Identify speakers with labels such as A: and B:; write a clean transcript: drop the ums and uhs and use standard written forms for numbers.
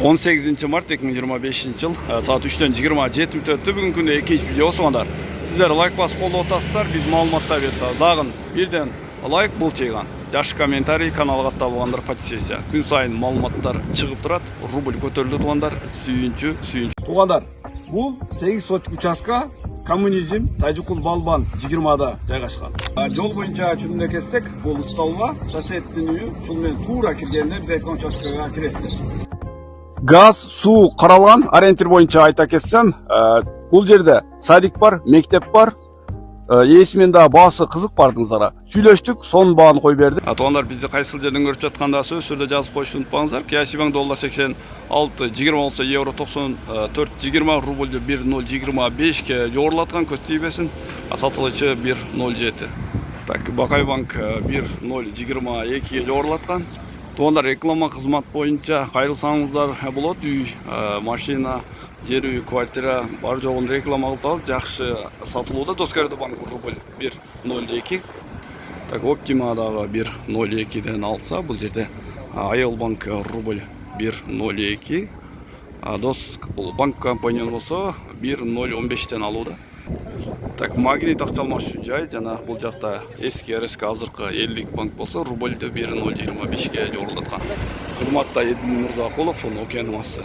A: 18 mart 2025 yıl saat 3'ten 27 minutda bugün günde 2 video sonlar. Sizler like basıp kolda otasızlar, biz malumatlar berdi. Dağın birden like bul çeygan. Yaş kommentariy kanalga tabıganlar подписаться. Gün сайын malumatlar çıkıp durat. Rубль көтөрүлдү тугандар. Сүйүнчү. Тугандар, бул 8 сотик участка коммунизм Тажикул Балбан 20да жайгашкан. Жол боюнча чүнүнө кетсек, бул усталга соседтин үйү, ушул менен туура киргенде биз айткан участкага киресиз. Gaz, su qaralgan ориентир боюнча айта кетсем, бул жерде садик бар, мектеп бар. Эсимен да баасы кызык бардыңыздар. Сүйлөштүк, сонун бааны кой берди. Атоңдар бизди кайсыл жерден көрүп жатканда сөздөрдө жазып коюшты унутпаңыздар. Киясибаң доллар 86, 20 болсо евро 94, 20 рубль 1025ке жогорулаткан көз тийбесин. Сатылычы 107. Так, Бакай банк 1022ге жогорулаткан. Тугандар реклама кызмат боюнча кайрылсаңыздар болот. Үй, машина, жер үй, квартира бар жогун реклама кылып алып, жакшы сатылууда. Доскоредо банк рубль 102. Так, Оптимадагы 102ден алса, бул жерде Айыл банк рубль 102. Дос банк компания болсо 1015ден алууда. Так, магнит акчалмаш үчүн жай, жана бул жакта эски РСК азыркы 50 банк болсо рубльды 1025ке жогорулаткан. Кызматта Эдин Мурзакулов, Океан Массы.